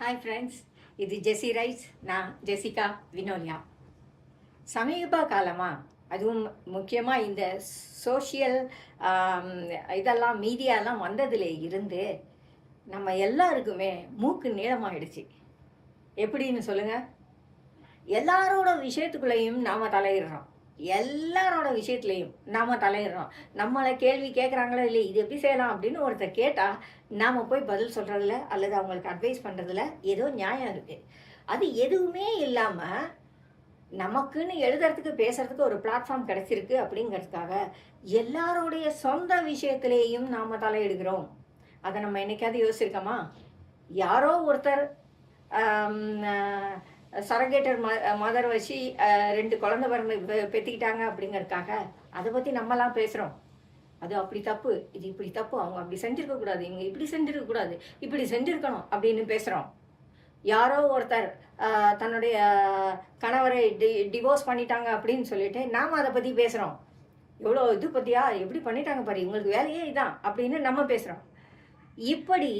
Hi friends, இது ஜெஸி rice. நான் Jessica Vinolia. சமீப காலமாக, அதுவும் முக்கியமாக இந்த சோஷியல் இதெல்லாம் மீடியாலாம் வந்ததில் இருந்து நம்ம எல்லாருக்குமே மூக்கு நீளமாகிடுச்சு. எப்படின்னு சொல்லுங்கள்? எல்லாரோட விஷயத்துக்குள்ளேயும் நாம் தலையிடுறோம். எல்லாரோட விஷயத்துலையும் நாம் தலையிடுறோம். நம்மளை கேள்வி கேட்குறாங்களோ இல்லை, இது எப்படி செய்யலாம் அப்படின்னு ஒருத்தர் கேட்டால் நாம் போய் பதில் சொல்கிறதில்ல அல்லது அவங்களுக்கு அட்வைஸ் பண்ணுறதுல ஏதோ நியாயம் இருக்குது. அது எதுவுமே இல்லாமல் நமக்குன்னு எழுதுறதுக்கு பேசுகிறதுக்கு ஒரு பிளாட்ஃபார்ம் கிடச்சிருக்கு அப்படிங்கிறதுக்காக எல்லாரோடைய சொந்த விஷயத்திலேயும் நாம் தலையிடுகிறோம். அதை நம்ம என்னைக்காவது யோசிச்சிருக்கோமா? யாரோ ஒருத்தர் சரகேட்டர் மதர் வச்சு 2 குழந்தை பெற்றுக்கிட்டாங்க அப்படிங்கிறதுக்காக அதை பற்றி நம்மலாம் பேசுகிறோம். அது அப்படி தப்பு, இது இப்படி தப்பு, அவங்க அப்படி செஞ்சுருக்கக்கூடாது, இவங்க இப்படி செஞ்சுருக்கக்கூடாது, இப்படி செஞ்சுருக்கணும் அப்படின்னு பேசுகிறோம். யாரோ ஒருத்தர் தன்னுடைய கணவரை டிவோர்ஸ் பண்ணிட்டாங்க அப்படின்னு சொல்லிட்டு நாம் அதை பற்றி பேசுகிறோம். எவ்வளோ இது பற்றியா, எப்படி பண்ணிட்டாங்க பாரு, இவங்களுக்கு வேலையே இதான் அப்படின்னு நம்ம பேசுகிறோம். இப்படி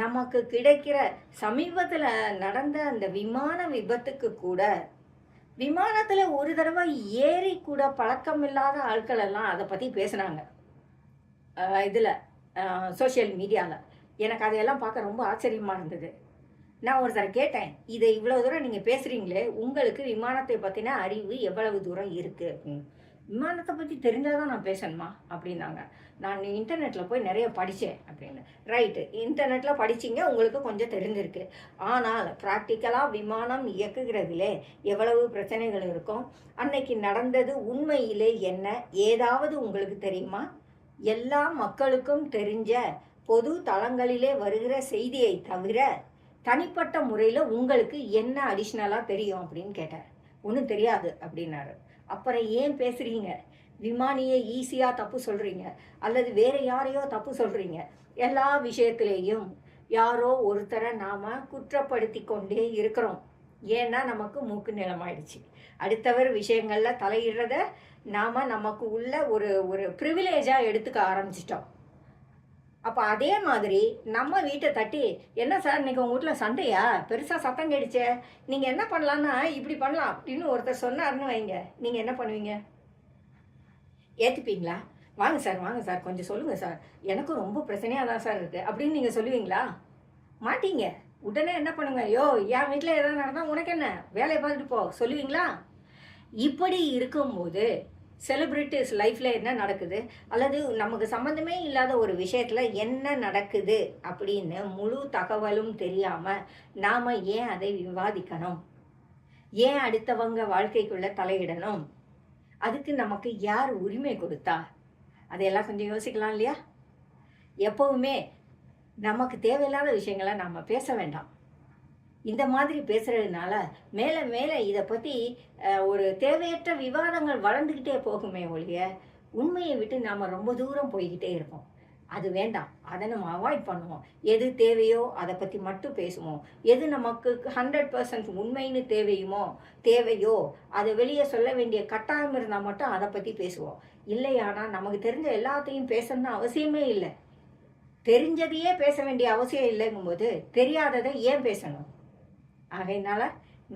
நமக்கு கிடைக்கிற சமீபத்தில் நடந்த அந்த விமான விபத்துக்கு கூட, விமானத்தில் ஒரு தடவை ஏறி கூட பழக்கம் இல்லாத ஆட்கள் எல்லாம் அதை பற்றி பேசுனாங்க இதில் சோஷியல் மீடியாவில். எனக்கு அதையெல்லாம் பார்க்க ரொம்ப ஆச்சரியமாக இருந்தது. நான் ஒருத்தரை கேட்டேன், இதை இவ்வளோ தூரம் நீங்கள் பேசுகிறீங்களே, உங்களுக்கு விமானத்தை பற்றின அறிவு எவ்வளவு தூரம் இருக்குது அப்படின்னு. விமானத்தை பற்றி தெரிஞ்சால் தான் நான் பேசணுமா அப்படின்னாங்க. நான் இன்டர்நெட்டில் போய் நிறைய படித்தேன் அப்படின்னு. ரைட்டு, இன்டர்நெட்டில் படிச்சிங்க, உங்களுக்கு கொஞ்சம் தெரிஞ்சிருக்கு. ஆனால் ப்ராக்டிக்கலாக விமானம் இயக்குகிறதுலே எவ்வளவு பிரச்சனைகள் இருக்கும், அன்னைக்கு நடந்தது உண்மையிலே என்ன, ஏதாவது உங்களுக்கு தெரியுமா? எல்லா மக்களுக்கும் தெரிஞ்ச பொது தளங்களிலே வருகிற செய்தியை தவிர தனிப்பட்ட முறையில் உங்களுக்கு என்ன அடிஷ்னலாக தெரியும் அப்படின்னு கேட்டார். ஒன்றும் தெரியாது அப்படின்னாரு. அப்புறம் ஏன் பேசுகிறீங்க? விமானியை ஈஸியாக தப்பு சொல்கிறீங்க அல்லது வேறு யாரையோ தப்பு சொல்கிறீங்க. எல்லா விஷயத்துலேயும் யாரோ ஒருத்தரை நாம் குற்றப்படுத்தி கொண்டே இருக்கிறோம். ஏன்னா நமக்கு மூக்கு நிலமாயிடுச்சு. அடுத்தவர் விஷயங்களில் தலையிடுறத நாம் நமக்கு உள்ள ஒரு ப்ரிவிலேஜாக எடுத்துக்க ஆரம்பிச்சிட்டோம். அப்போ அதே மாதிரி நம்ம வீட்டை தட்டி, என்ன சார் இன்றைக்கி உங்கள் வீட்டில் சண்டையா, பெருசாக சத்தம் கேடுச்சே, நீங்கள் என்ன பண்ணலான்னா இப்படி பண்ணலாம் அப்படின்னு ஒருத்தர் சொன்னார்னு வைங்க, நீங்கள் என்ன பண்ணுவீங்க? ஏற்றுப்பீங்களா? வாங்க சார் கொஞ்சம் சொல்லுங்கள் சார், எனக்கும் ரொம்ப பிரச்சனையாக தான் சார் இருக்குது அப்படின்னு நீங்கள் சொல்லுவீங்களா? மாட்டீங்க. உடனே என்ன பண்ணுங்க, யோ என் வீட்டில் எதாவது நடந்தால் உனக்கு என்ன, வேலையை பார்த்துட்டு போ சொல்லுவீங்களா? இப்படி இருக்கும்போது செலிப்ரிட்டிஸ் லைஃப்பில் என்ன நடக்குது அல்லது நமக்கு சம்மந்தமே இல்லாத ஒரு விஷயத்தில் என்ன நடக்குது அப்படின்னு முழு தகவலும் தெரியாமல் நாம் ஏன் அதை விவாதிக்கணும்? ஏன் அடுத்தவங்க வாழ்க்கைக்குள்ளே தலையிடணும்? அதுக்கு நமக்கு யார் உரிமை கொடுத்தா? அதையெல்லாம் கொஞ்சம் யோசிக்கலாம் இல்லையா? எப்போவுமே நமக்கு தேவையில்லாத விஷயங்களை நாம் பேச வேண்டாம். இந்த மாதிரி பேசுகிறதுனால மேலே மேலே இதை பற்றி ஒரு தேவையற்ற விவாதங்கள் வளர்ந்துக்கிட்டே போகுமே ஒழிய உண்மையை விட்டு நாம் ரொம்ப தூரம் போய்கிட்டே இருப்போம். அது வேண்டாம், அதை நம்ம அவாய்ட் பண்ணுவோம். எது தேவையோ அதை பற்றி மட்டும் பேசுவோம். எது நமக்கு 100% உண்மைன்னு தேவையோ அதை வெளியே சொல்ல வேண்டிய கட்டாயம் இருந்தால் மட்டும் அதை பற்றி பேசுவோம். இல்லையானா நமக்கு தெரிஞ்ச எல்லாத்தையும் பேசணும்னு அவசியமே இல்லை. தெரிஞ்சதையே பேச வேண்டிய அவசியம் இல்லைங்கும்போது தெரியாததை ஏன் பேசணும்? ஆகையினால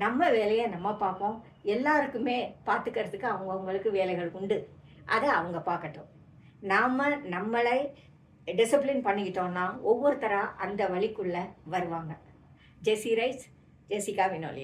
நம்ம வேலையை நம்ம பார்ப்போம். எல்லாருக்குமே பார்த்துக்கிறதுக்கு அவங்கவுங்களுக்கு வேலைகள் உண்டு, அதை அவங்க பார்க்கட்டும். நாம் நம்மளை டிசிப்ளின் பண்ணிக்கிட்டோம்னா ஒவ்வொருத்தராக அந்த வழிக்குள்ளே வருவாங்க. ஜெஸி ரைஸ், ஜெசிகா வினோலியா.